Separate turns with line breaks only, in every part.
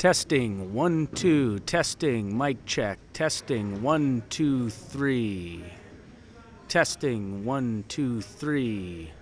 Testing, 1, 2, testing, mic check, testing, 1, 2, 3. Testing, 1, 2, 3.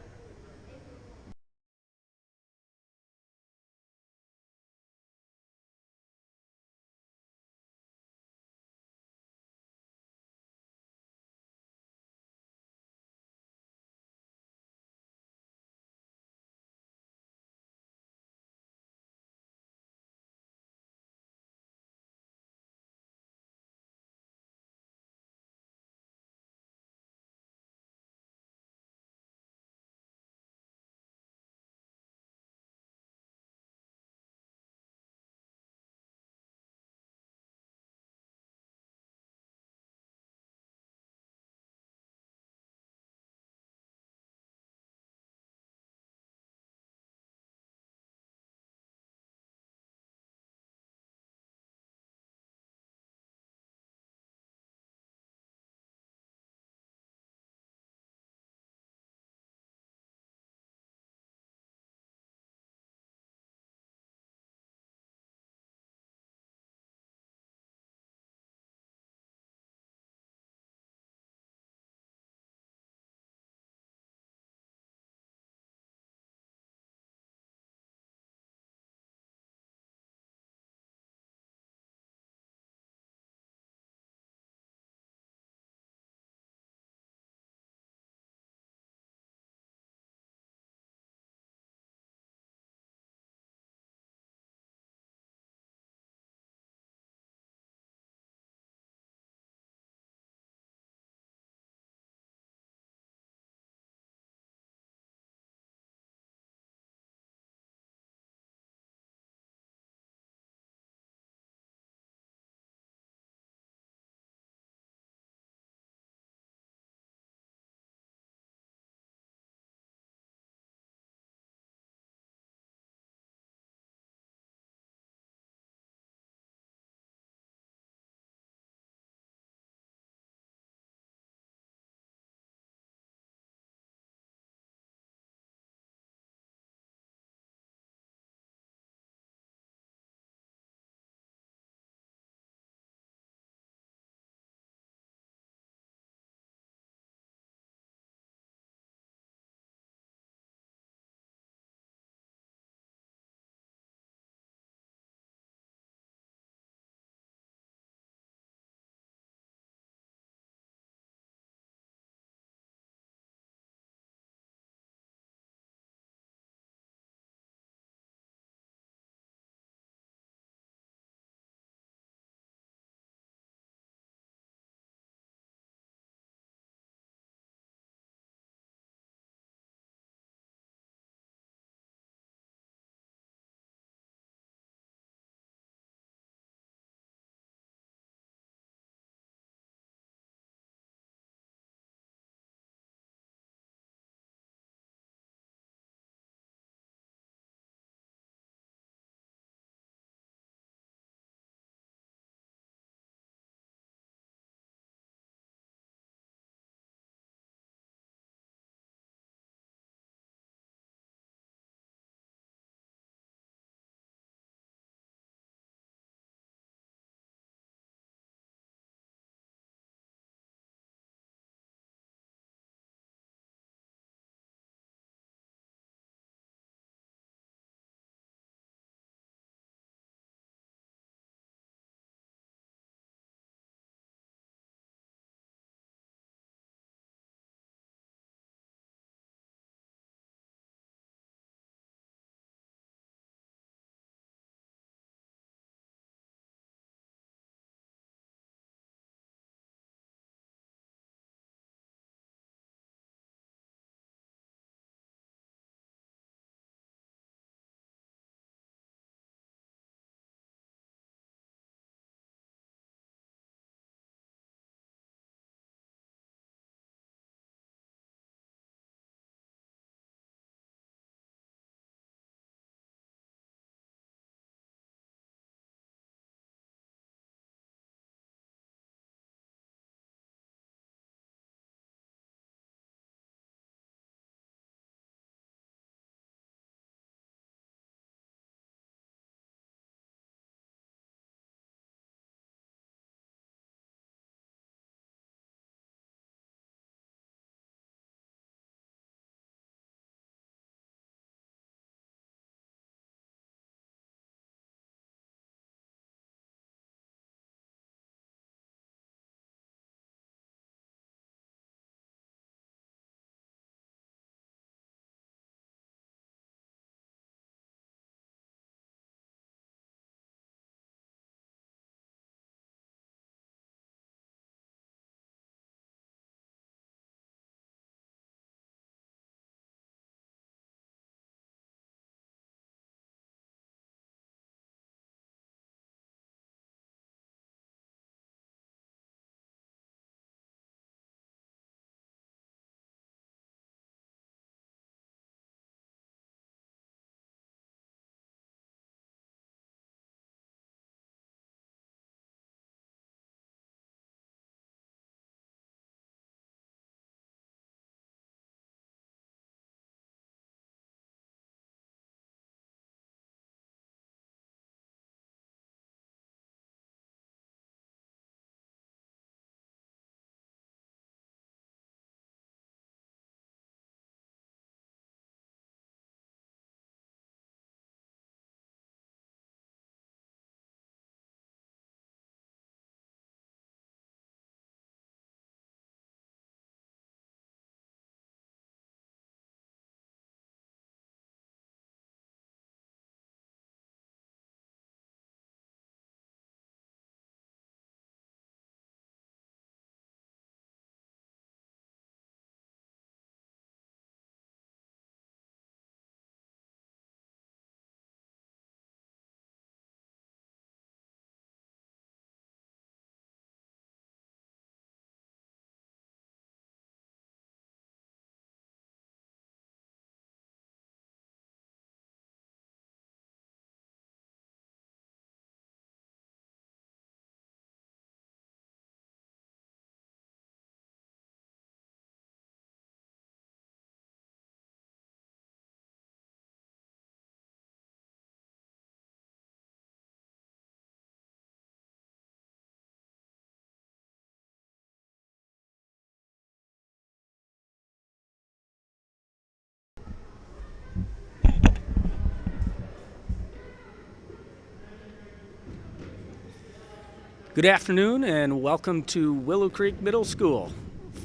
Good afternoon and welcome to Willow Creek Middle School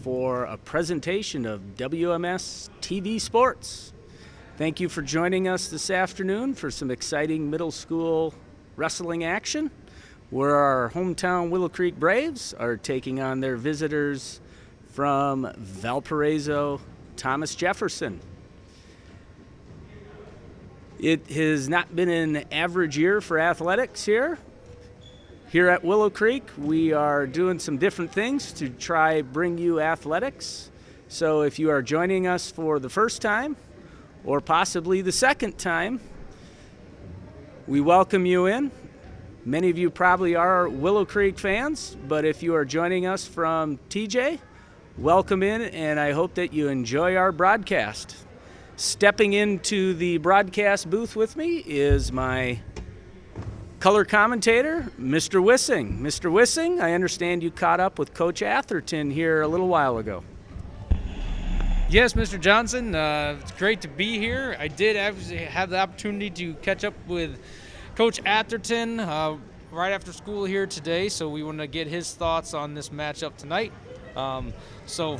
for a presentation of WMS TV Sports. Thank you for joining us this afternoon for some exciting middle school wrestling action, where our hometown Willow Creek Braves are taking on their visitors from Valparaiso, Thomas Jefferson. It has not been an average year for athletics here. Here at Willow Creek, we are doing some different things to try bring you athletics. So if you are joining us for the first time or possibly the second time, we welcome you in. Many of you probably are Willow Creek fans, but if you are joining us from TJ, welcome in, and I hope that you enjoy our broadcast. Stepping into the broadcast booth with me is my color commentator, Mr. Wissing. Mr. Wissing, I understand you caught up with Coach Atherton here a little while ago.
Yes, Mr. Johnson, it's great to be here. I did have the opportunity to catch up with Coach Atherton right after school here today, so we want to get his thoughts on this matchup tonight. So,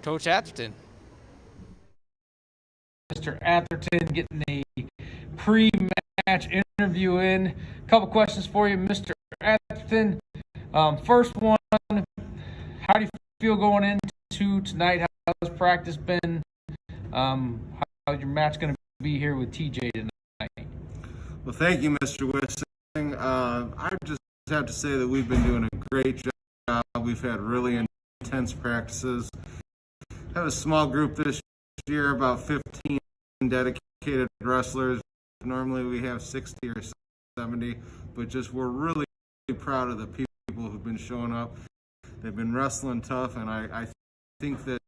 Coach Atherton.
Mr. Atherton getting a pre-match interview in. A couple questions for you, Mr. Atherton. First one, how do you feel going into tonight? How's practice been? How's your match going to be here with TJ tonight?
Well, thank you, Mr. Wissing. I just have to say that we've been doing a great job. We've had really intense practices. I have a small group this year, about 15 dedicated wrestlers. Normally we have 60 or 70, but just we're really proud of the people who've been showing up. They've been wrestling tough, and I think that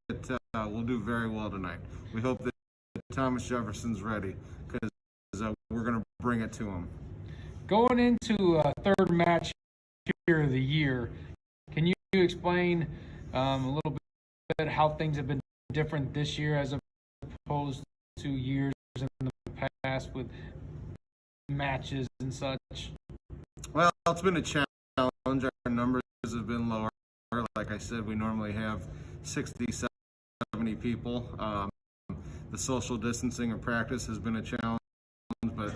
we'll do very well tonight. We hope that Thomas Jefferson's ready, because we're going to bring it to him.
Going into a third match here of the year, can you explain a little bit how things have been different this year as opposed to years in the past with matches and such?
Well, it's been a challenge. Our numbers have been lower. Like I said, we normally have 60, 70 people. The social distancing of practice has been a challenge, but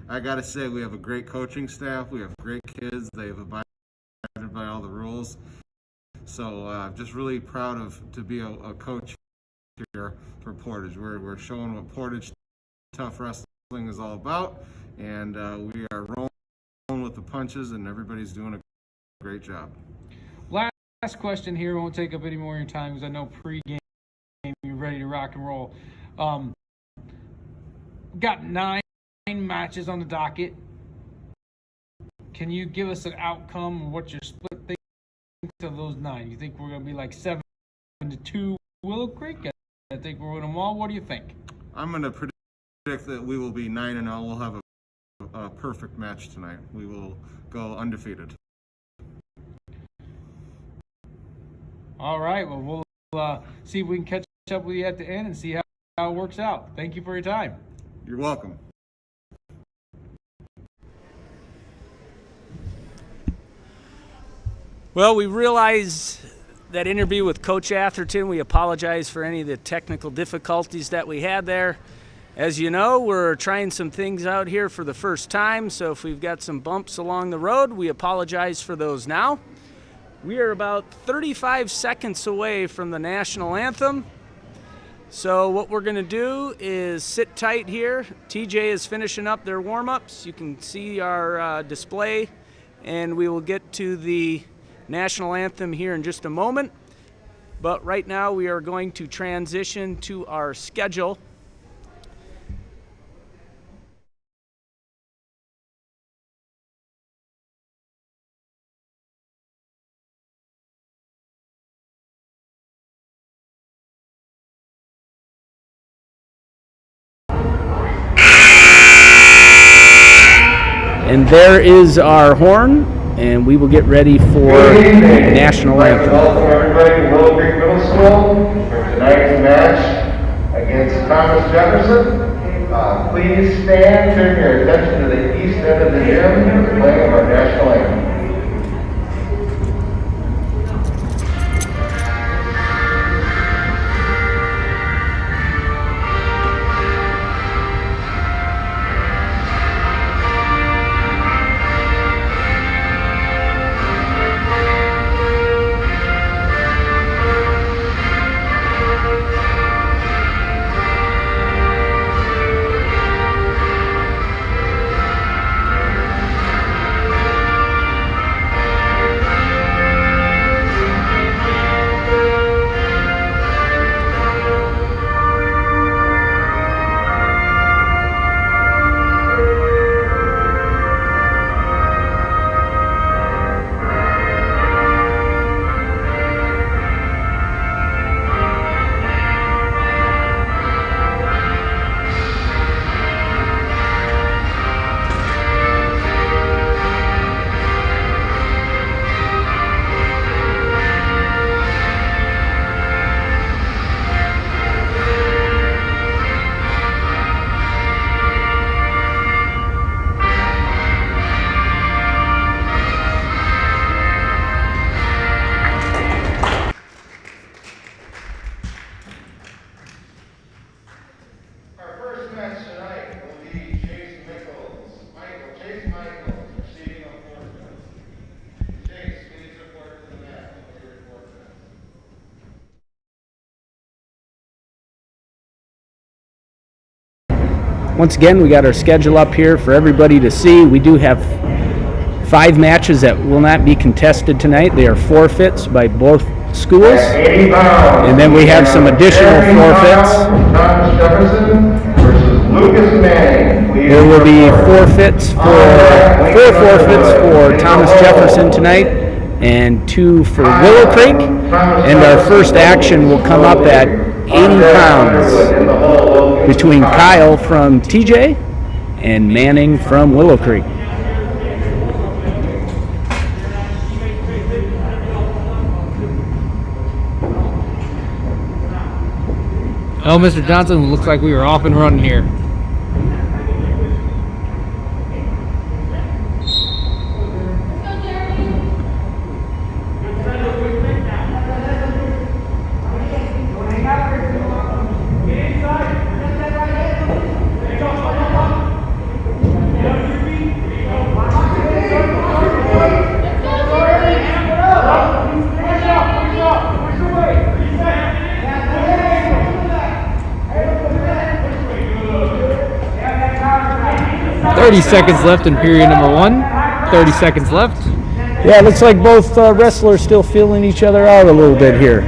I got to say we have a great coaching staff. We have great kids. They've abided by all the rules. So just really proud to be a coach here for Portage. We're showing what Portage tough wrestling is all about, and we are rolling with the punches, and everybody's doing a great job.
Last question here. Won't take up any more of your time because I know pre-game you're ready to rock and roll. Got 9 matches on the docket. Can you give us an outcome of what your split thinks of those 9? You think we're going to be like 7-2 Willow Creek? I think we're winning them all. What do you think?
I'm going to predict that we will be 9-0. We'll have a perfect match tonight. We will go undefeated.
All right. Well, we'll see if we can catch up with you at the end and see how it works out. Thank you for your time.
You're welcome.
Well, we realize that interview with Coach Atherton. We apologize for any of the technical difficulties that we had there. As you know, we're trying some things out here for the first time, so if we've got some bumps along the road, we apologize for those now. We are about 35 seconds away from the national anthem. So what we're going to do is sit tight here. TJ is finishing up their warm-ups. You can see our display, and we will get to the national anthem here in just a moment. But right now we are going to transition to our schedule. And there is our horn, and we will get ready for national anthem.
Welcome everybody to Willow Creek Middle School for tonight's match against Thomas Jefferson. Please stand, turn your attention to the east end of the gym for the playing of our national anthem.
Once again, we got our schedule up here for everybody to see. We do have 5 matches that will not be contested tonight. They are forfeits by both schools. And then we have some additional forfeits.
Thomas Jefferson versus Lucas Manning.
There will be forfeits for 4 forfeits for Thomas Jefferson tonight and 2 for Willow Creek. And our first action will come up at 80 pounds between Kyle from TJ and Manning from Willow Creek.
Well, Mr. Johnson, looks like we are off and running here. Seconds left in period number 1. 30 seconds left.
Yeah, it looks like both wrestlers still feeling each other out a little bit here.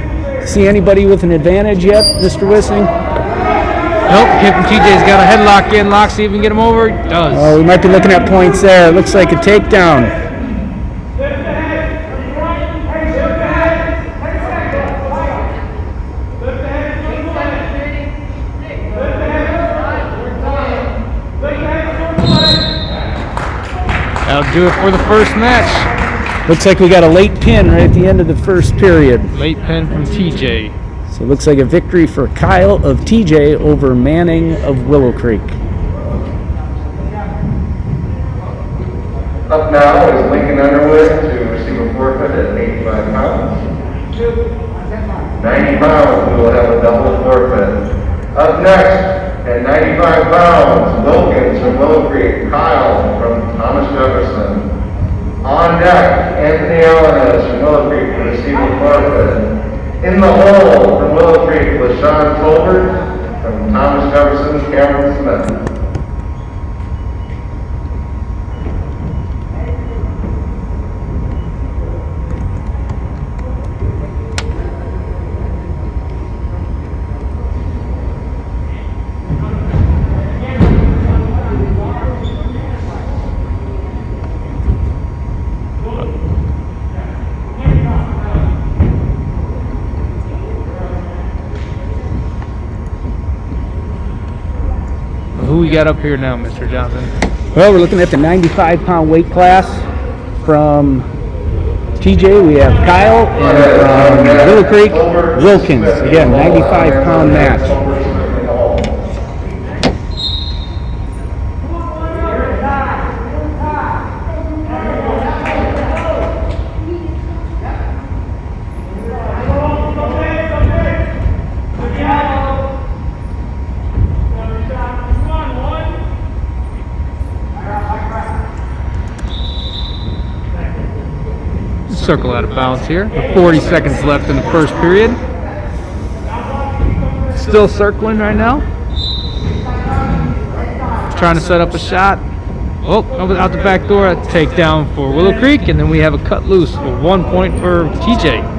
See anybody with an advantage yet, Mr. Wissing?
Nope, Kip and TJ's got a headlock in. Lock, see if we can get him over. He does.
Oh, we might be looking at points there. It looks like a takedown.
That'll do it for the first match.
Looks like we got a late pin right at the end of the first period.
Late pin from TJ.
So it looks like a victory for Kyle of TJ over Manning of Willow Creek.
Up now is Lincoln Underwood to receive a forfeit at 85 pounds. 90 pounds, we will have a double forfeit. Up next, at 95 pounds, Wilkins from Willow Creek, Kyle from Thomas Jefferson. On deck, Anthony Alvarez from Willow Creek to receive a forfeit. In the hole from Willow Creek was Sean Tolbert from Thomas Jefferson, Cameron Smith.
Who we got up here now, Mr. Johnson?
Well, we're looking at the 95-pound weight class. From TJ, we have Kyle, and from Willow Creek, Wilkins. Again, 95-pound match.
Circle out of bounds here. 40 seconds left in the first period.
still circling right now. Trying to set up a shot. Oh, out the back door. A takedown for Willow Creek, and then we have a cut loose for 1 point for TJ.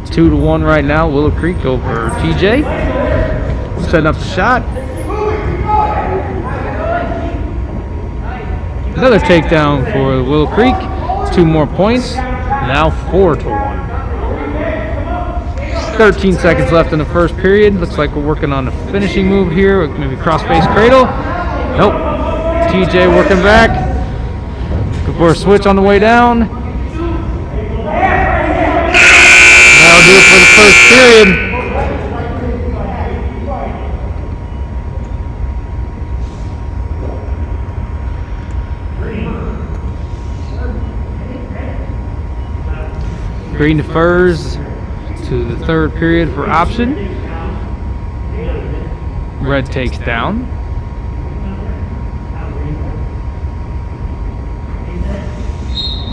2-1 right now. Willow Creek over TJ. Setting up the shot. Another takedown for Willow Creek. 2 more points. Now 4-1. 13 seconds left in the first period. Looks like we're working on a finishing move here. Maybe cross-face cradle. Nope. TJ working back. Looking for a switch on the way down. That'll do it for the first period. Green defers to the third period for option. Red takes down.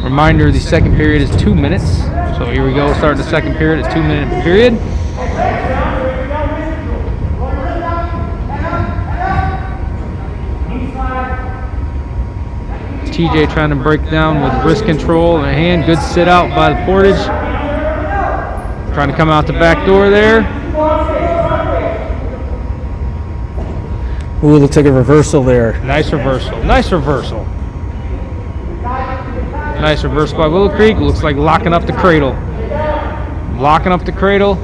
Reminder, the second period is 2 minutes. So here we go, start the second period at 2 minute period. TJ trying to break down with wrist control in the hand. Good sit out by the Portage. Trying to come out the back door there.
Ooh, looks like a reversal there.
Nice reversal. Nice reversal. Nice reversal by Willow Creek. Looks like locking up the cradle. Locking up the cradle.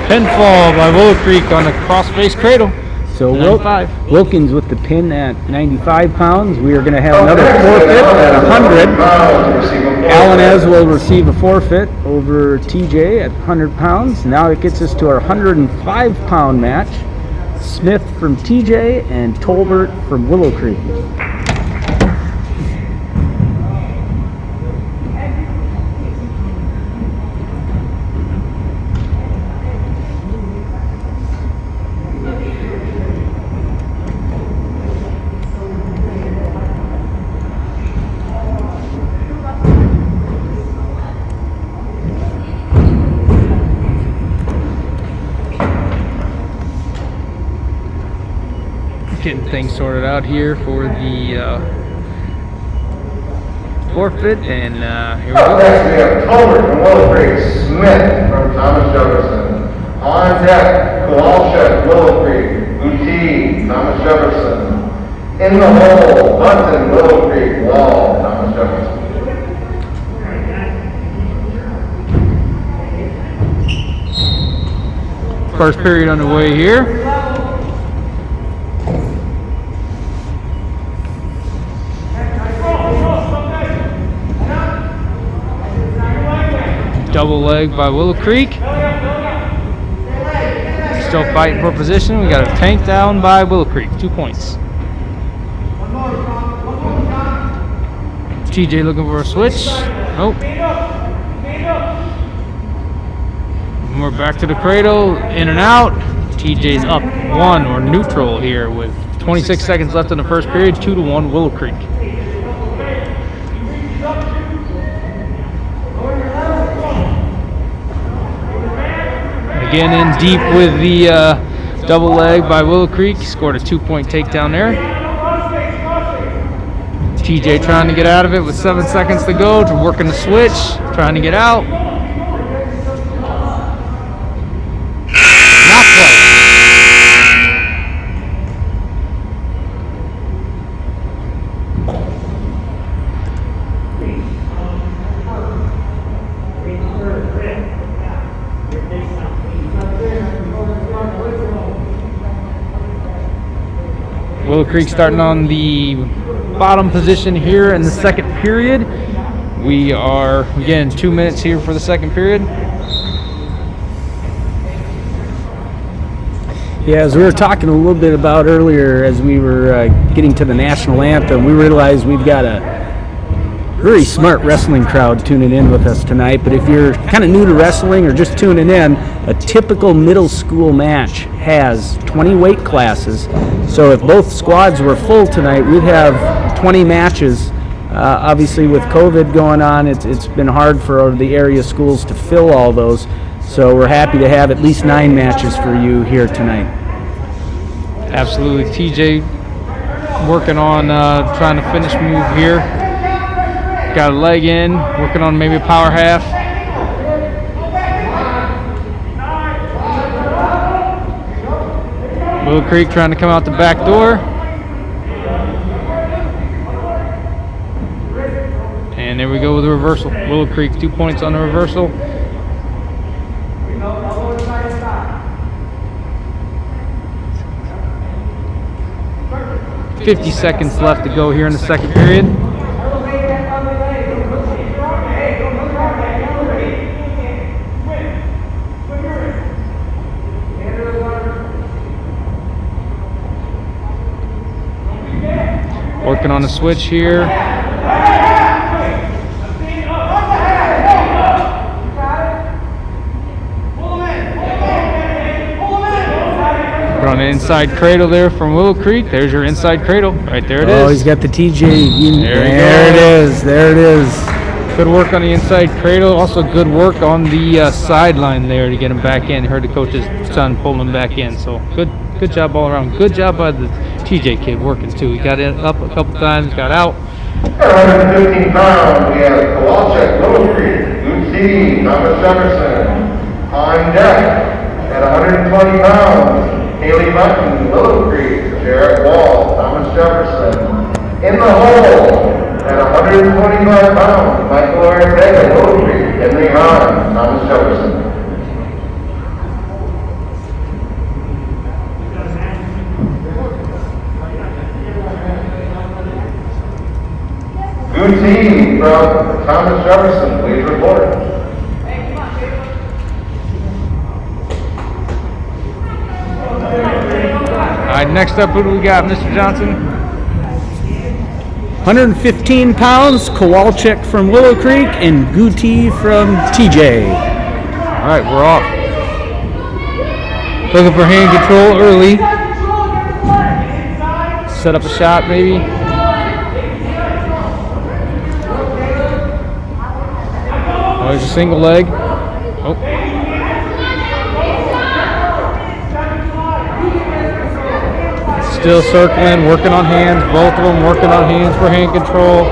Pinfall by Willow Creek on the cross-face cradle.
So Wilkins with the pin at 95 pounds. We are going to have another forfeit at 100. Alanez will receive a forfeit over TJ at 100 pounds. Now it gets us to our 105-pound match. Smith from TJ and Tolbert from Willow Creek.
Getting things sorted out here for the forfeit, and here we go.
Next we have Tolbert from Willow Creek, Smith from Thomas Jefferson. On deck, Kowalczyk, Willow Creek, Uti, Thomas Jefferson. In the hole, Bunton, Willow Creek, Wall, Thomas Jefferson.
First period underway here. Double leg by Willow Creek. Still fighting for position. We got a tank down by Willow Creek. 2 points. TJ looking for a switch. Nope. We're back to the cradle. In and out. TJ's up 1 or neutral here with 26 seconds left in the first period. 2-1 Willow Creek. Again in deep with the double leg by Willow Creek. Scored a 2-point takedown there. TJ trying to get out of it with 7 seconds to go. Working the switch. Trying to get out. Not quite. Willow Creek starting on the bottom position here in the second period. We are, again, 2 minutes here for the second period.
Yeah, as we were talking a little bit about earlier as we were getting to the national anthem, we realized we've got a very smart wrestling crowd tuning in with us tonight. But if you're kind of new to wrestling or just tuning in, a typical middle school match has 20 weight classes. So if both squads were full tonight, we'd have 20 matches Obviously, with COVID going on, it's been hard for the area schools to fill all those. So we're happy to have at least 9 matches for you here tonight.
Absolutely. TJ working on trying to finish move here. Got a leg in, working on maybe a power half. Willow Creek trying to come out the back door. And there we go with the reversal. Willow Creek 2 points on the reversal. $50 seconds left to go here in the second period. Working on the switch here. We're on the inside cradle there from Willow Creek. There's your inside cradle. Right there it is.
Oh, he's got the TJ.
There
it is. There it is.
Good work on the inside cradle. Also good work on the sideline there to get him back in. Heard the coach's son pulling him back in. So good job all around. Good job by the TJ kid working too. He got it up a couple times, got out.
115 pounds, we have Kowalczyk, Willow Creek, Lucy, Thomas Jefferson. On deck at 120 pounds, Haley Mutton, Willow Creek, Jarrett Wall, Thomas Jefferson. In the hole at 125 pounds, Michael Ortega, Willow Creek, Henry Hahn, Thomas Jefferson. Gucci from Thomas Jefferson, please report.
All right, next up, who do we got, Mr. Johnson?
115 pounds, Kowalczyk from Willow Creek and Guti from TJ.
All right, we're off. Looking for hand control early. Set up a shot, maybe. Oh, there's a single leg. Oh. Still circling, working on hands. Both of them working on hands for hand control.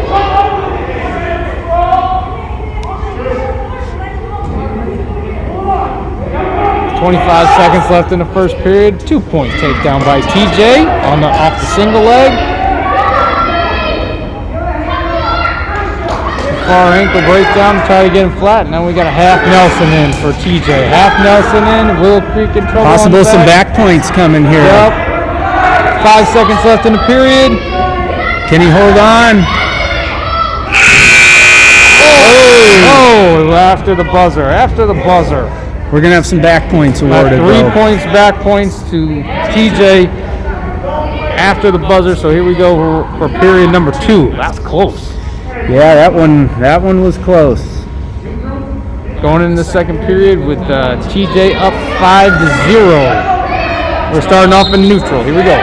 $25 seconds left in the first period. 2 point takedown by TJ off the single leg. Far ankle breakdown to try to get him flat. Now we got a half Nelson in for TJ. Half Nelson in. Willow Creek in trouble.
Possible some back points coming here.
Yep. 5 seconds left in the period.
Can he hold on?
Oh, after the buzzer. After the buzzer.
We're going to have some back points awarded.
3 points, back points to TJ after the buzzer. So here we go for period number 2. That's close.
Yeah, that one was close.
Going into the second period with TJ up 5-0. We're starting off in neutral. Here we go.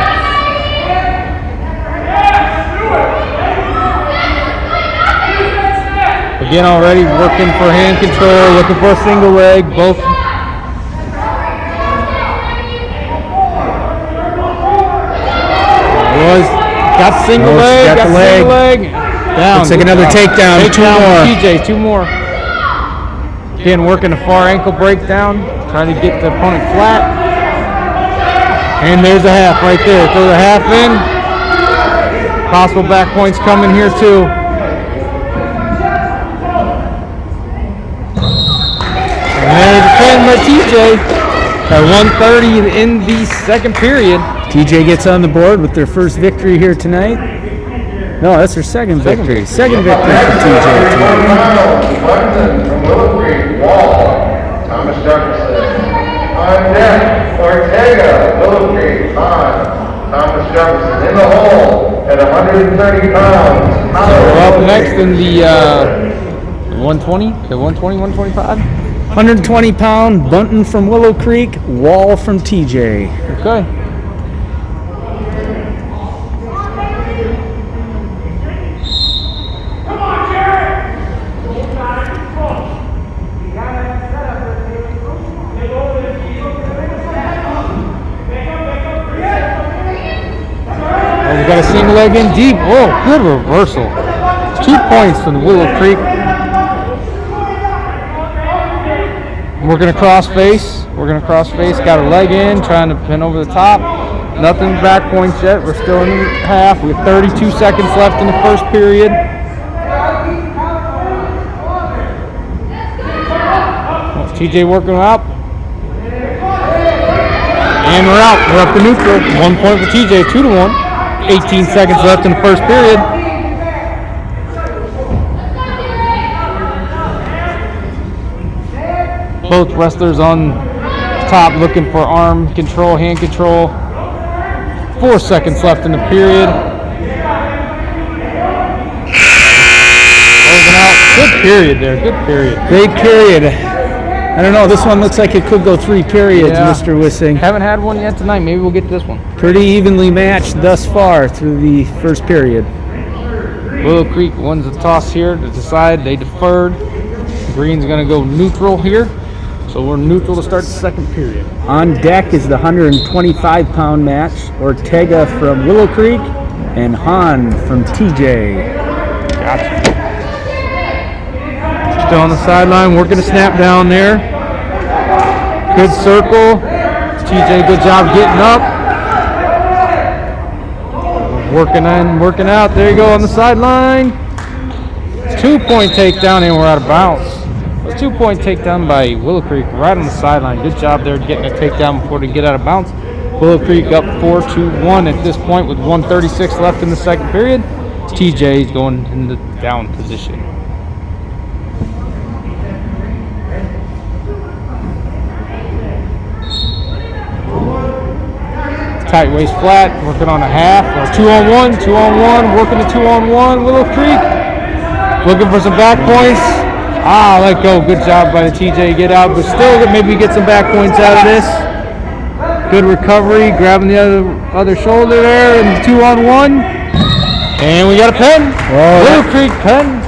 Again, already working for hand control, looking for a single leg. Both. Got single leg. Got the leg. Down.
Looks like another takedown.
TJ, 2 more. Again, working a far ankle breakdown, trying to get the opponent flat. And there's a half right there. Throw the half in. Possible back points coming here too. And there's a pin by TJ at 1:30 in the second period.
TJ gets on the board with their first victory here tonight. No, that's their second victory. Second victory for TJ tonight.
Bunton from Willow Creek, Wall, Thomas Jefferson. On deck, Ortega, Willow Creek, Thomas Jefferson. In the hole at 130 pounds.
So we're up next in the 120, the 120, 125.
120-pound Bunton from Willow Creek, Wall from TJ.
Okay. single leg in deep. Oh, good reversal. 2 points from Willow Creek. Working a cross face. Got a leg in, trying to pin over the top. Nothing back points yet. We're still in half. We have 32 seconds left in the first period. TJ working up. And we're out. We're up to neutral. 1 point for TJ, 2-1. 18 seconds left in the first period. Both wrestlers on top looking for arm control, hand control. 4 seconds left in the period. Closing out. Good period there. Good period.
Great period. I don't know. This one looks like it could go 3 periods,
Yeah.
Mr. Wissing.
Haven't had one yet tonight. Maybe we'll get this one.
Pretty evenly matched thus far through the first period.
Willow Creek wins the toss here to decide. They deferred. Green's going to go neutral here. So we're neutral to start the second period.
On deck is the 125-pound match. Ortega from Willow Creek and Hahn from TJ.
Gotcha. Still on the sideline, working a snap down there. Good circle. TJ, good job getting up. Working in, working out. There you go on the sideline. 2-point takedown, and we're out of bounds. A 2-point takedown by Willow Creek right on the sideline. Good job there getting a takedown before they get out of bounds. Willow Creek up 4-1 at this point with 1:36 left in the second period. TJ is going in the down position. Tight waist flat, working on a half, or 2-on-1, 2-on-1, working a 2-on-1, Willow Creek. Looking for some back points. Let go, good job by the TJ, get out, but still maybe get some back points out of this. Good recovery, grabbing the other shoulder there, and 2-on-1. And we got a pin, Willow Creek pin.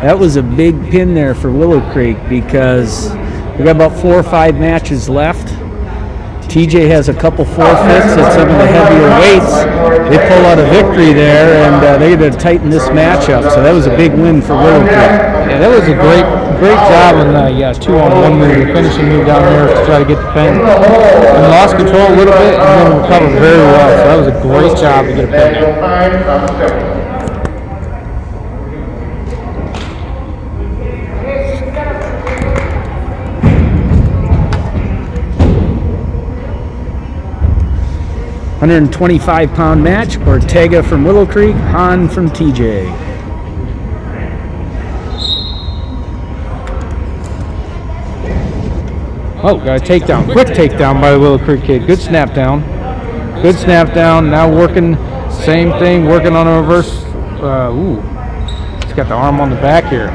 That was a big pin there for Willow Creek because we got about 4 or 5 matches left. TJ has a couple forfeits at some of the heavier weights. They pull out a victory there, and they're going to tighten this matchup. So that was a big win for Willow Creek.
Yeah, that was a great job on the 2-on-1 move, the finishing move down there to try to get the pin. And lost control a little bit and then recovered very well. So that was a great job to get a pin.
125-pound match. Ortega from Willow Creek, Hahn from TJ.
Oh, got a takedown. Quick takedown by the Willow Creek kid. Good snap down. Good snap down. Now working, same thing, working on a reverse. He's got the arm on the back here.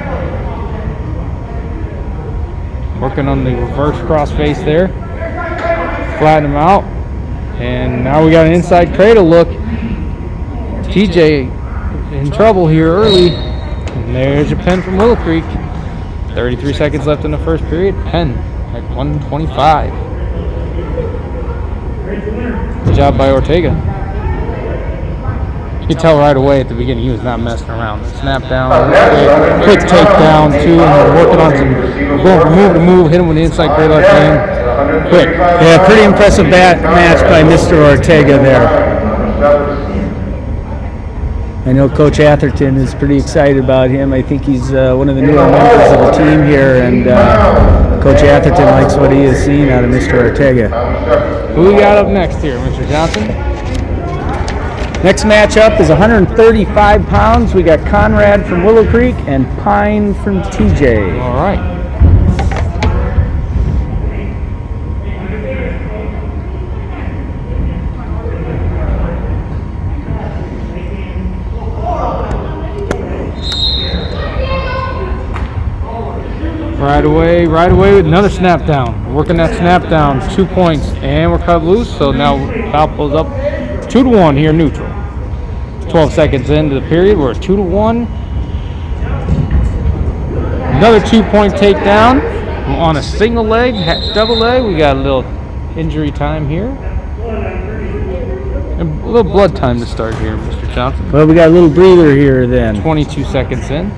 Working on the reverse cross face there. Flatten him out. And now we got an inside cradle look. TJ in trouble here early. And there's your pin from Willow Creek. 33 seconds left in the first period. Pin at 125. Good job by Ortega. You could tell right away at the beginning he was not messing around. Snap down, quick takedown too, and we're working on some going from move to move, hit him with the inside cradle at the end. Quick.
Yeah, pretty impressive match by Mr. Ortega there. I know Coach Atherton is pretty excited about him. I think he's one of the newer members of the team here, and Coach Atherton likes what he has seen out of Mr. Ortega.
Who we got up next here, Mr. Johnson?
Next matchup is 135 pounds. We got Conrad from Willow Creek and Pine from TJ.
All right. Right away with another snap down. Working that snap down, 2 points, and we're cut loose. So now foul pulls up 2-1 here, neutral. 12 seconds into the period, we're at 2-1. Another 2-point takedown on a single leg, double leg. We got a little injury time here. And little blood time to start here, Mr. Johnson.
Well, we got a little breather here then.
22 seconds in.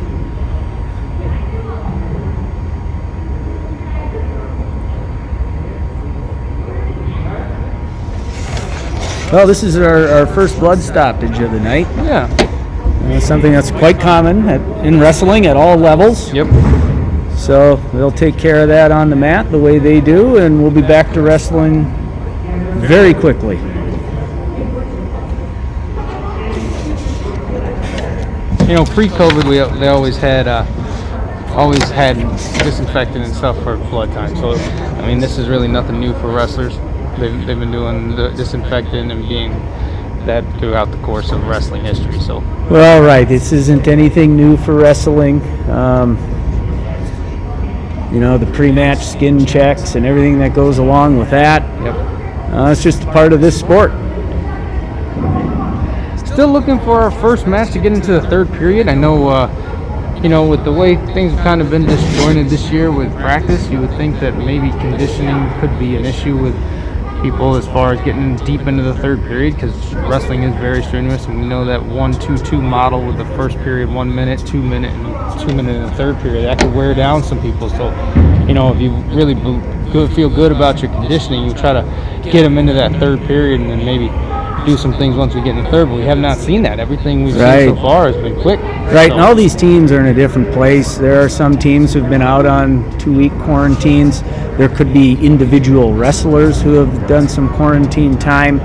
Well, this is our first blood stoppage of the night.
Yeah.
Something that's quite common in wrestling at all levels.
Yep.
So they'll take care of that on the mat the way they do, and we'll be back to wrestling very quickly.
You know, pre-COVID, they always had disinfectant and stuff for blood time. So, I mean, this is really nothing new for wrestlers. They've been doing the disinfectant and being that throughout the course of wrestling history. So,
well, right. This isn't anything new for wrestling. You know, the pre-match skin checks and everything that goes along with that.
yep.
It's just a part of this sport.
Still looking for our first match to get into the third period. I know, you know, with the way things have kind of been disjointed this year with practice, you would think that maybe conditioning could be an issue with people as far as getting deep into the third period, because wrestling is very strenuous, and we know that 1-2-2 model with the first period 1 minute, 2 minute, and 2 minute in the third period, that could wear down some people. So, you know, if you really feel good about your conditioning, you try to get them into that third period and then maybe do some things once we get in the third, but we have not seen that. Everything we've seen so far has been quick.
Right, and all these teams are in a different place. There are some teams who've been out on 2-week quarantines. There could be individual wrestlers who have done some quarantine time.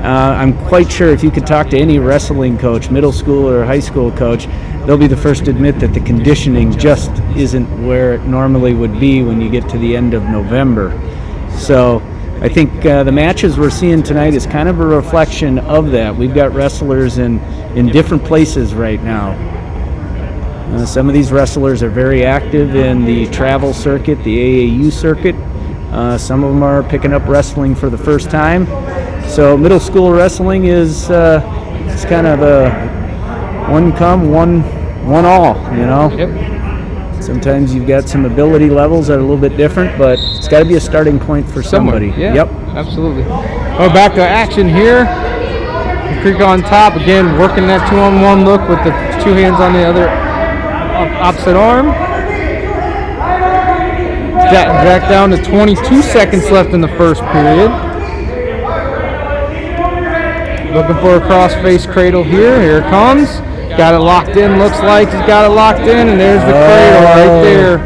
I'm quite sure if you could talk to any wrestling coach, middle school or high school coach, they'll be the first to admit that the conditioning just isn't where it normally would be when you get to the end of November. So I think the matches we're seeing tonight is kind of a reflection of that. We've got wrestlers in different places right now. Some of these wrestlers are very active in the travel circuit, the AAU circuit. Some of them are picking up wrestling for the first time. So middle school wrestling is it's kind of a one come, one all, you know.
Yep.
Sometimes you've got some ability levels that are a little bit different, but it's got to be a starting point for somebody.
Yeah,
yep.
Absolutely. Well, back to action here. Creek on top, again, working that 2-on-1 look with the two hands on the other opposite arm. Back down to 22 seconds left in the first period. Looking for a cross-face cradle here. Here it comes. Got it locked in. Looks like he's got it locked in, and there's the cradle right there.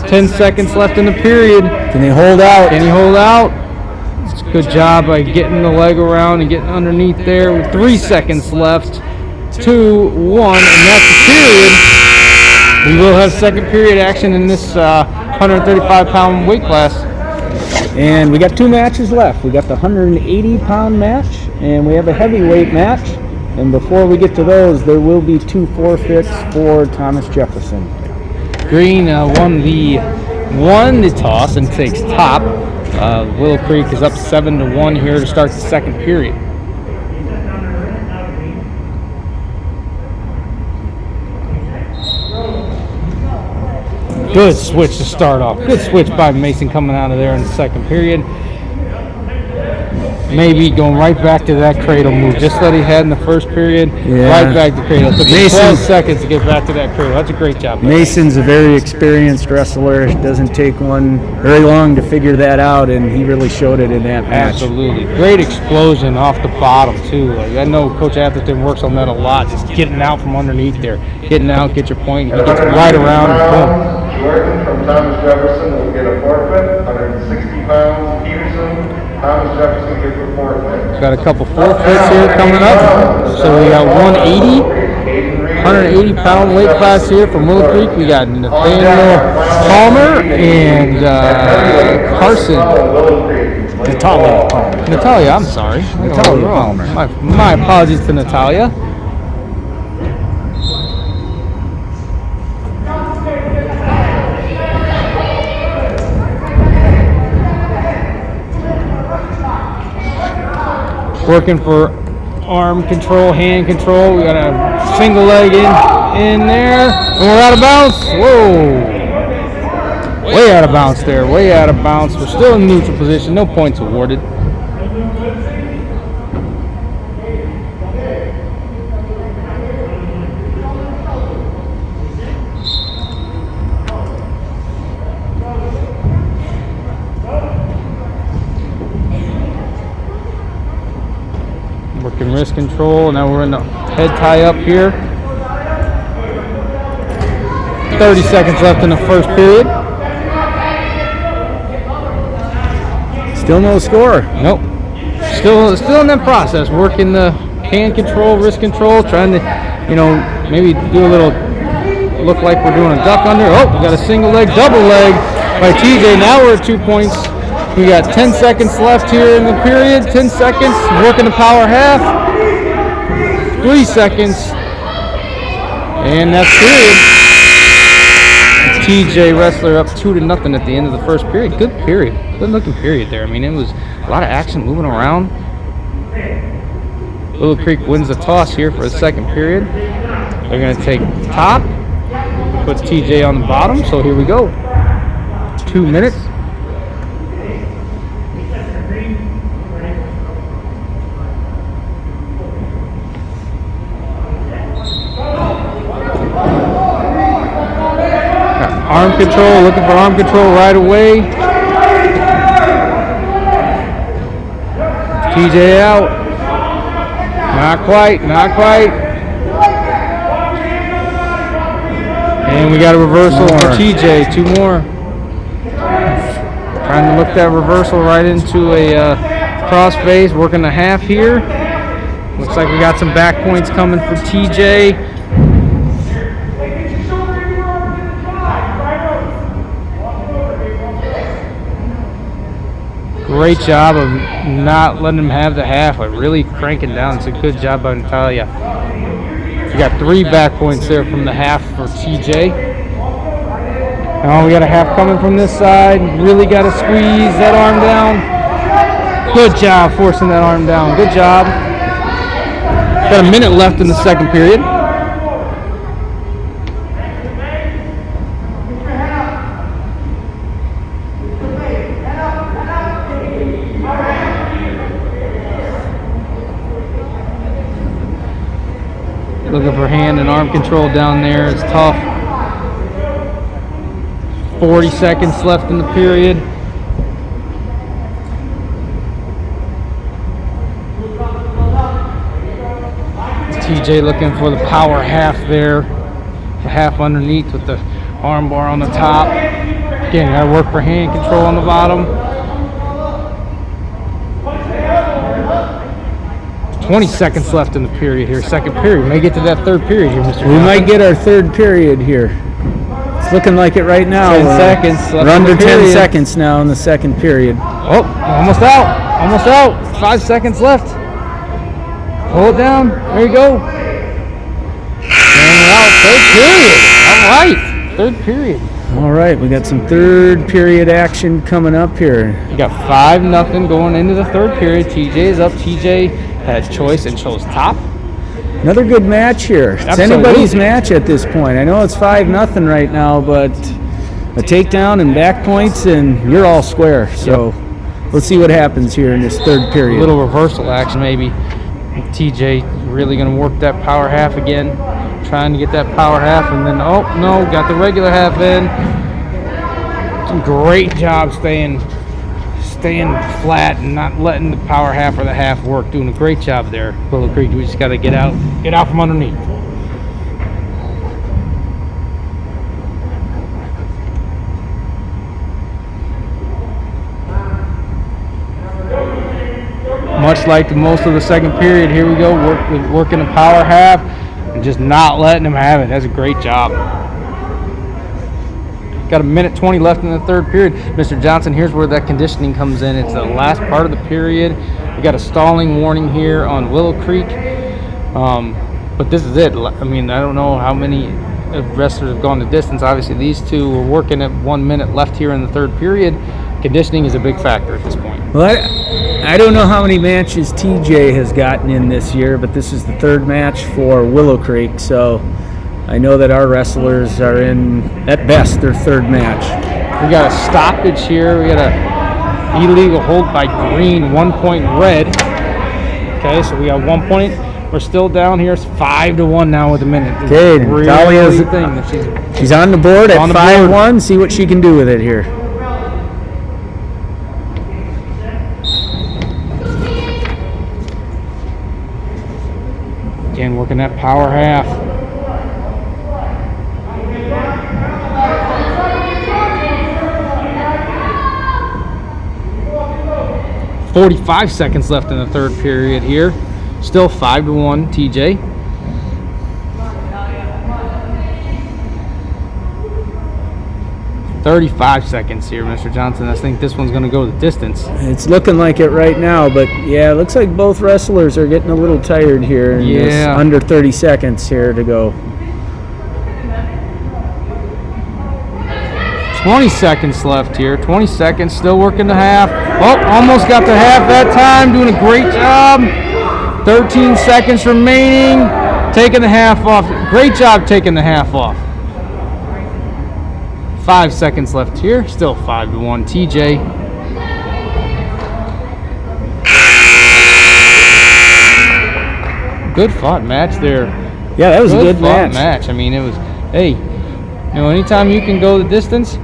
10 seconds left in the period.
Can he hold out?
Can he hold out? It's a good job by getting the leg around and getting underneath there. With 3 seconds left. 2, 1, and that's the period. We will have second period action in this 135-pound weight class.
And we got 2 matches left. We got the 180-pound match, and we have a heavyweight match. And before we get to those, there will be 2 forfeits for Thomas Jefferson.
Green won the toss and takes top. Willow Creek is up 7-1 here to start the second period. Good switch to start off. Good switch by Mason coming out of there in the second period. Maybe going right back to that cradle move, just that he had in the first period.
Yeah.
Right back to cradle. It took him 12 seconds to get back to that cradle. That's a great job.
Mason's a very experienced wrestler. It doesn't take one very long to figure that out, and he really showed it in that match.
Absolutely. Great explosion off the bottom, too. Like, I know Coach Atherton works on that a lot, just getting out from underneath there. Getting out, get your point. He gets right around, and boom.
Jordan from Thomas Jefferson will get a forfeit. 160 pounds. Peterson, Thomas Jefferson gets a forfeit.
Got a couple forfeits here coming up. So we got 180-pound weight class here from Willow Creek. We got Nathaniel Palmer and Carson. Natalia, I'm sorry.
Natalia Palmer.
My apologies to Natalia. Working for arm control, hand control. We got a single leg in there. And we're out of bounds. Whoa. Way out of bounds there. Way out of bounds. We're still in neutral position. No points awarded. wrist control. Now we're in the head tie up here. 30 seconds left in the first period.
Still no score.
Nope. Still in that process, working the hand control, wrist control, trying to, you know, maybe do a little, look like we're doing a duck under. Oh, we got a single leg, double leg by TJ. Now we're at 2 points. We got 10 seconds left here in the period. 10 seconds, working the power half. 3 seconds. And that's period. TJ Wrestler up 2-0 at the end of the first period. Good period. Good looking period there. I mean, it was a lot of action moving around. Willow Creek wins the toss here for the second period. They're going to take top. Puts TJ on the bottom. So here we go. 2 minutes. Arm control, looking for arm control right away. TJ out. Not quite, not quite. And we got a reversal for TJ, 2 more. Trying to look that reversal right into a crossface, working the half here. Looks like we got some back points coming for TJ. Great job of not letting him have the half, but really cranking down. It's a good job by Natalia. We got 3 back points there from the half for TJ. Now we got a half coming from this side. Really got to squeeze that arm down. Good job forcing that arm down. Good job. Got a minute left in the second period. Looking for hand and arm control down there. It's tough. 40 seconds left in the period. TJ looking for the power half there. The half underneath with the arm bar on the top. Again, you gotta work for hand control on the bottom. 20 seconds left in the period here. Second period. We may get to that third period here, Mr.
We might get our third period here. It's looking like it right now.
10 seconds left.
We're under 10 seconds now in the second period.
Oh, almost out. Almost out. 5 seconds left. Pull it down. There you go. And we're out. Third period. All right. Third period.
All right, we got some third period action coming up here.
We got 5-0 going into the third period. TJ is up. TJ had choice and chose top.
Another good match here. It's
Absolutely.
anybody's match at this point. I know it's 5-0 right now, but a takedown and back points, and you're all square. So let's see what happens here in this third period.
A little reversal action maybe. TJ really going to work that power half again. Trying to get that power half, and then, oh, no, got the regular half in. Great job staying flat and not letting the power half or the half work. Doing a great job there, Willow Creek. We just got to get out from underneath. Much like most of the second period, here we go, working the power half and just not letting them have it. That's a great job. Got a minute 20 left in the third period. Mr. Johnson, here's where that conditioning comes in. It's the last part of the period. We got a stalling warning here on Willow Creek. But this is it. I mean, I don't know how many wrestlers have gone the distance. Obviously, these two were working at 1 minute left here in the third period. Conditioning is a big factor at this point.
Well, I don't know how many matches TJ has gotten in this year, but this is the third match for Willow Creek, so I know that our wrestlers are in, at best, their third match.
We got a stoppage here. We got a illegal hold by green, 1 point red. Okay, so we got 1 point. We're still down here. It's 5-1 now with a minute.
Okay, Natalia's
the thing that
she's on the board at 5-1. See what she can do with it here.
Again, working that power half. .45 seconds left in the third period here. Still 5-1 TJ. .35 seconds here, Mr. Johnson. I think this one's going to go the distance.
It's looking like it right now, but yeah, it looks like both wrestlers are getting a little tired here. And it's under 30 seconds here to go.
20 seconds left here. 20 seconds, still working the half. Oh, almost got the half that time. Doing a great job. 13 seconds remaining. Taking the half off. Great job taking the half off. 5 seconds left here. Still 5-1 TJ. Good fought match there.
Yeah, that was a good match.
I mean, it was, hey, anytime you can go the distance,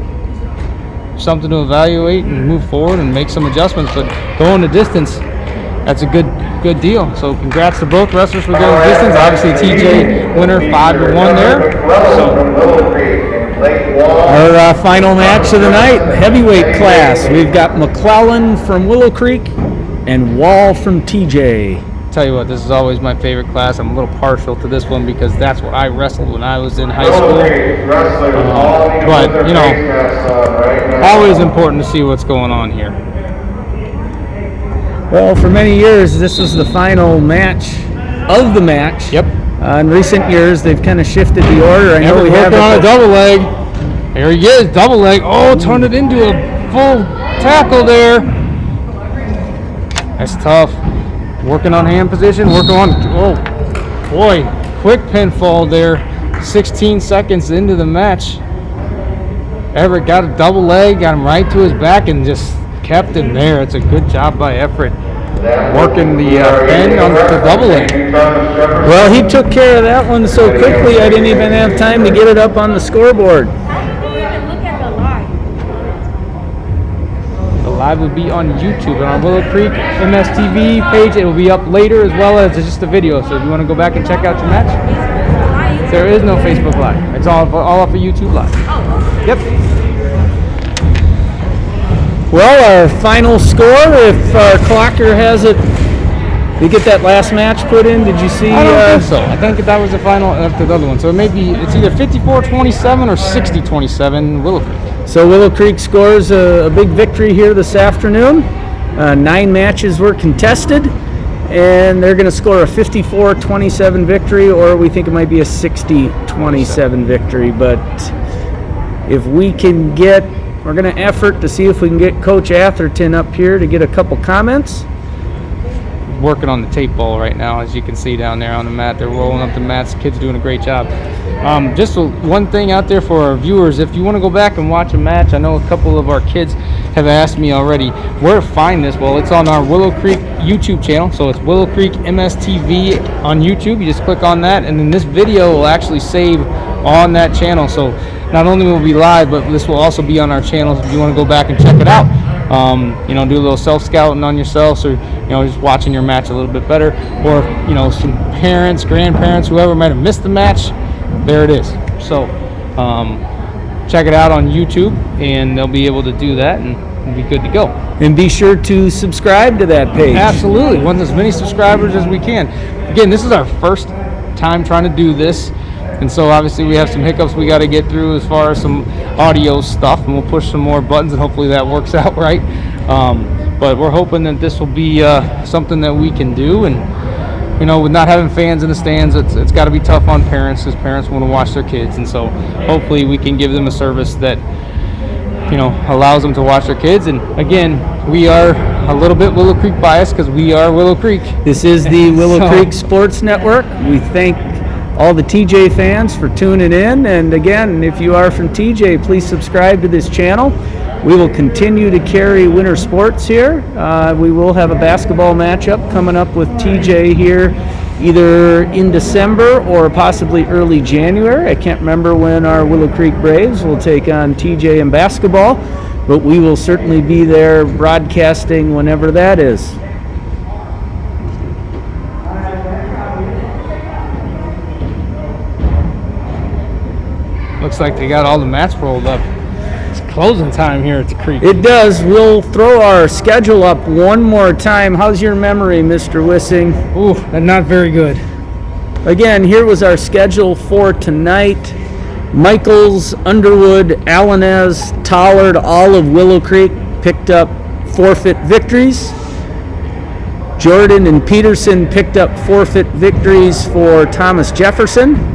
something to evaluate and move forward and make some adjustments, but going the distance, that's a good deal. So congrats to both wrestlers for going the distance. Obviously TJ winner 5-1 there. So
our final match of the night, heavyweight class. We've got McClellan from Willow Creek and Wall from TJ.
Tell you what, this is always my favorite class. I'm a little partial to this one because that's what I wrestled when I was in high school. But, always important to see what's going on here.
Well, for many years, this was the final match of the match.
Yep.
In recent years, they've kind of shifted the order. I know we have
on a double leg. There he is, double leg. Oh, turned it into a full tackle there. That's tough. Working on hand position, working on, oh boy, quick pinfall there. 16 seconds into the match. Everett got a double leg, got him right to his back and just kept him there. It's a good job by Everett. Working the pin on the double leg.
Well, he took care of that one so quickly I didn't even have time to get it up on the scoreboard.
Live will be on YouTube on our Willow Creek MSTV page. It will be up later as well as just a video. So if you want to go back and check out your match, there is no Facebook Live. It's all off of YouTube Live. Yep.
Well, our final score, if our clocker has it, we get that last match put in. Did you see?
I don't think so. I think that was the final after the other one. So it's either 54-27 or 60-27 Willow Creek.
So Willow Creek scores a big victory here this afternoon. 9 matches were contested, and they're going to score a 54-27 victory, or we think it might be a 60-27 victory. But if we can we're going to effort to see if we can get Coach Atherton up here to get a couple comments.
Working on the tape ball right now, as you can see down there on the mat. They're rolling up the mats. The kids are doing a great job. Just one thing out there for our viewers, if you want to go back and watch a match, I know a couple of our kids have asked me already where to find this. Well, it's on our Willow Creek YouTube channel, so it's Willow Creek MSTV on YouTube. You just click on that, and then this video will actually save on that channel. So not only will it be live, but this will also be on our channels if you want to go back and check it out. Do a little self-scouting on yourself, so just watching your match a little bit better, or some parents, grandparents, whoever might have missed the match, there it is. So check it out on YouTube, and they'll be able to do that and be good to go.
And be sure to subscribe to that page.
Absolutely, want as many subscribers as we can. Again, this is our first time trying to do this, and so obviously we have some hiccups we got to get through as far as some audio stuff, and we'll push some more buttons, and hopefully that works out right. But we're hoping that this will be something that we can do, and with not having fans in the stands, it's got to be tough on parents, because parents want to watch their kids, and so hopefully we can give them a service that allows them to watch their kids. And again, we are a little bit Willow Creek biased because we are Willow Creek.
This is the Willow Creek Sports Network. We thank all the TJ fans for tuning in, and again, if you are from TJ, please subscribe to this channel. We will continue to carry winter sports here. We will have a basketball matchup coming up with TJ here either in December or possibly early January. I can't remember when our Willow Creek Braves will take on TJ in basketball, but we will certainly be there broadcasting whenever that is.
Looks like they got all the mats rolled up. It's closing time here at the Creek.
It does. We'll throw our schedule up one more time. How's your memory, Mr. Wissing?
Ooh, not very good.
Again, here was our schedule for tonight. Michaels, Underwood, Allenez, Tollard, all of Willow Creek picked up forfeit victories. Jordan and Peterson picked up forfeit victories for Thomas Jefferson.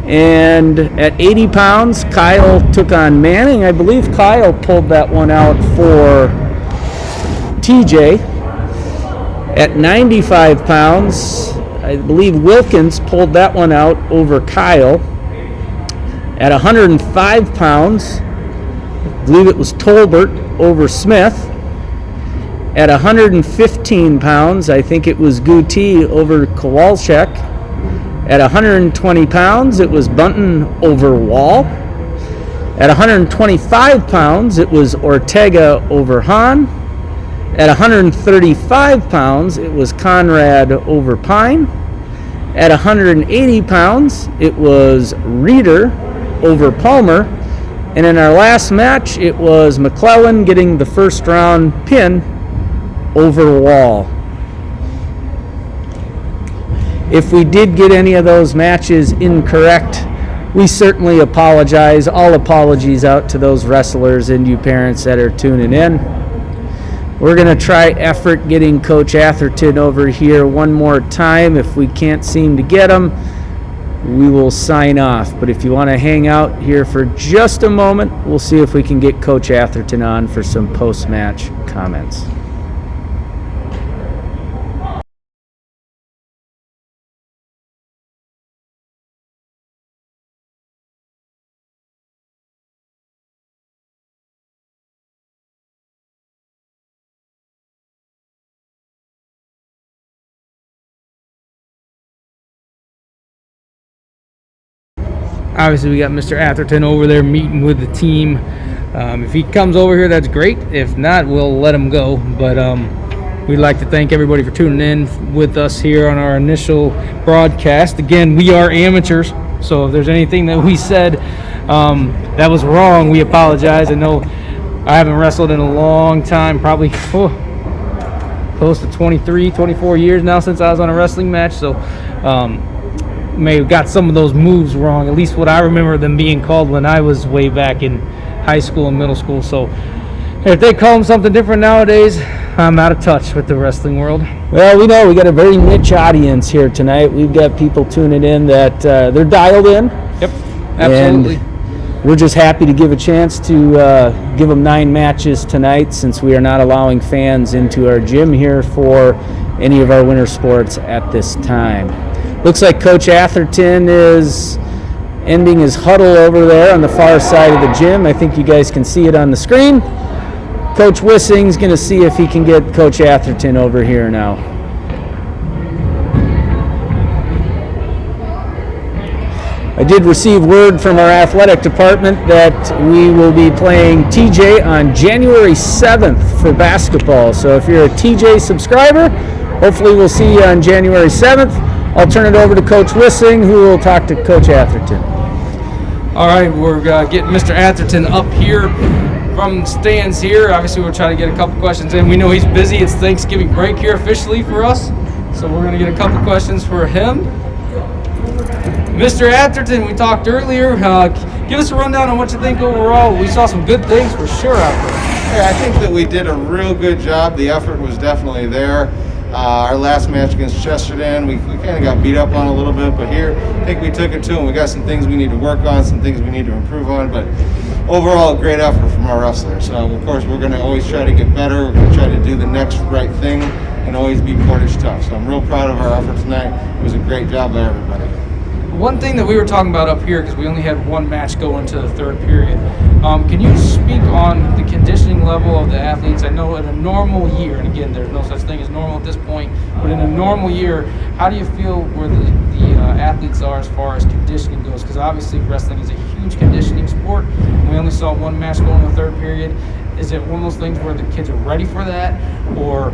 And at 80 pounds, Kyle took on Manning. I believe Kyle pulled that one out for TJ. At 95 pounds, I believe Wilkins pulled that one out over Kyle. At 105 pounds, I believe it was Tolbert over Smith. At 115 pounds, I think it was Guti over Kowalczyk. At 120 pounds, it was Bunton over Wall. At 125 pounds, it was Ortega over Hahn. At 135 pounds, it was Conrad over Pine. At 180 pounds, it was Reeder over Palmer. And in our last match, it was McClellan getting the first round pin over Wall. If we did get any of those matches incorrect, we certainly apologize. All apologies out to those wrestlers and you parents that are tuning in. We're going to try effort getting Coach Atherton over here one more time. If we can't seem to get him, we will sign off. But if you want to hang out here for just a moment, we'll see if we can get Coach Atherton on for some post-match comments.
Obviously, we got Mr. Atherton over there meeting with the team. If he comes over here, that's great. If not, we'll let him go. But we'd like to thank everybody for tuning in with us here on our initial broadcast. Again, we are amateurs, so if there's anything that we said that was wrong, we apologize. I know I haven't wrestled in a long time, probably close to 23, 24 years now since I was on a wrestling match. So may have got some of those moves wrong, at least what I remember them being called when I was way back in high school and middle school. So if they call them something different nowadays, I'm out of touch with the wrestling world.
Well, we know we got a very niche audience here tonight. We've got people tuning in that they're dialed in.
Yep, absolutely.
And we're just happy to give a chance to give them 9 matches tonight, since we are not allowing fans into our gym here for any of our winter sports at this time. Looks like Coach Atherton is ending his huddle over there on the far side of the gym. I think you guys can see it on the screen. Coach Wissing's going to see if he can get Coach Atherton over here now. I did receive word from our athletic department that we will be playing TJ on January 7th for basketball. So if you're a TJ subscriber, hopefully we'll see you on January 7th. I'll turn it over to Coach Wissing, who will talk to Coach Atherton.
All right, we're getting Mr. Atherton up here from the stands here. Obviously, we're trying to get a couple questions in. We know he's busy. It's Thanksgiving break here officially for us, so we're going to get a couple questions for him. Mr. Atherton, we talked earlier. Give us a rundown on what you think overall. We saw some good things for sure out there.
Yeah, I think that we did a real good job. The effort was definitely there. Our last match against Chesterton, we kind of got beat up on a little bit, but here I think we took it to them. We got some things we need to work on, some things we need to improve on, but overall, great effort from our wrestlers. So, of course, we're going to always try to get better. We're going to try to do the next right thing and always be Portage tough. So I'm real proud of our effort tonight. It was a great job by everybody.
One thing that we were talking about up here, because we only had one match go into the third period, can you speak on the conditioning level of the athletes? I know in a normal year, and again, there's no such thing as normal at this point, but in a normal year, how do you feel where the athletes are as far as conditioning goes? Because obviously wrestling is a huge conditioning sport. We only saw one match go in the third period, is it one of those things where the kids are ready for that, or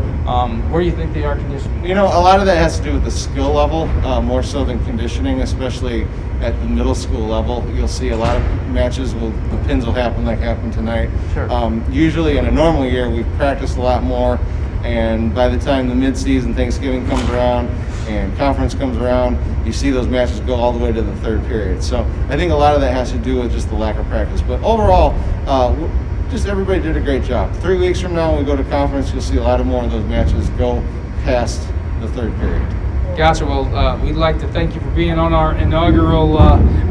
where do you think they are conditioned?
You know, a lot of that has to do with the skill level, more so than conditioning, especially at the middle school level. You'll see a lot of matches, the pins will happen like happened tonight.
Sure.
Usually in a normal year, we've practiced a lot more, and by the time the mid-season, Thanksgiving comes around, and conference comes around, you see those matches go all the way to the third period. So I think a lot of that has to do with just the lack of practice. But overall, just everybody did a great job. 3 weeks from now, when we go to conference, you'll see a lot more of those matches go past the third period.
Gotcha. Well, we'd like to thank you for being on our inaugural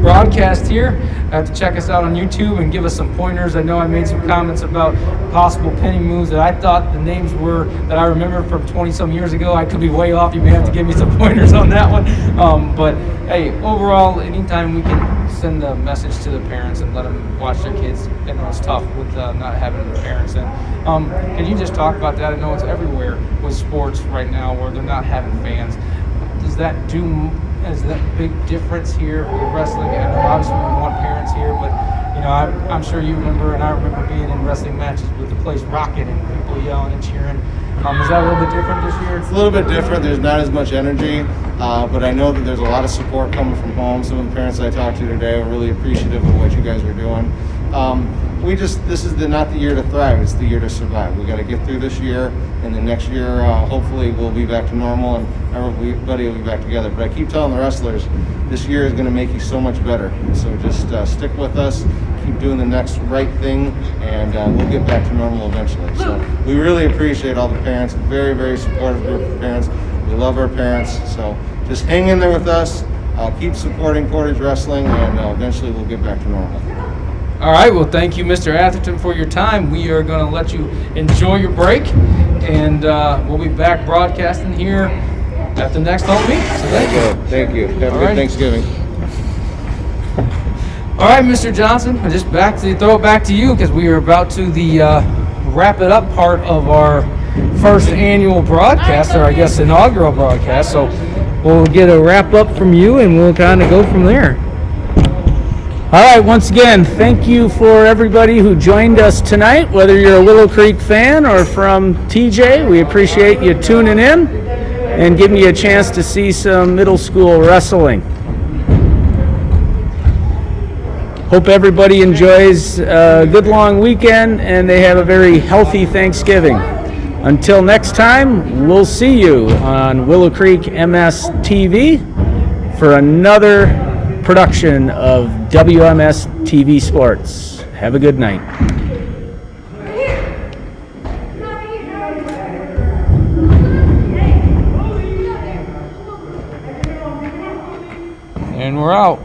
broadcast here. Have to check us out on YouTube and give us some pointers. I know I made some comments about possible pinning moves that I thought the names were that I remember from 20-some years ago. I could be way off. You may have to give me some pointers on that one. But hey, overall, anytime we can send a message to the parents and let them watch their kids, I know it's tough with not having the parents in. Can you just talk about that? I know it's everywhere with sports right now where they're not having fans. Is that big difference here with wrestling? And obviously we want parents here, but you know, I'm sure you remember, and I remember being in wrestling matches with the place rocking and people yelling and cheering. Is that a little bit different this year?
It's a little bit different. There's not as much energy, but I know that there's a lot of support coming from home. Some of the parents I talked to today are really appreciative of what you guys are doing. This is not the year to thrive, it's the year to survive. We got to get through this year, and the next year, hopefully we'll be back to normal and everybody will be back together. But I keep telling the wrestlers, this year is going to make you so much better. So just stick with us, keep doing the next right thing, and we'll get back to normal eventually. So we really appreciate all the parents, very, very supportive group of parents. We love our parents, so just hang in there with us, keep supporting Portage Wrestling, and eventually we'll get back to normal.
All right, well, thank you, Mr. Atherton, for your time. We are going to let you enjoy your break, and we'll be back broadcasting here at the next home meet. So thank you.
Thank you. Have a good Thanksgiving.
All right, Mr. Johnson, I just throw it back to you because we are about to the wrap it up part of our first annual broadcast, or I guess inaugural broadcast. So we'll get a wrap up from you, and we'll kind of go from there.
All right, once again, thank you for everybody who joined us tonight, whether you're a Willow Creek fan or from TJ. We appreciate you tuning in and giving you a chance to see some middle school wrestling. Hope everybody enjoys a good long weekend and they have a very healthy Thanksgiving. Until next time, we'll see you on Willow Creek MS TV for another production of WMS TV Sports. Have a good night.
And we're out.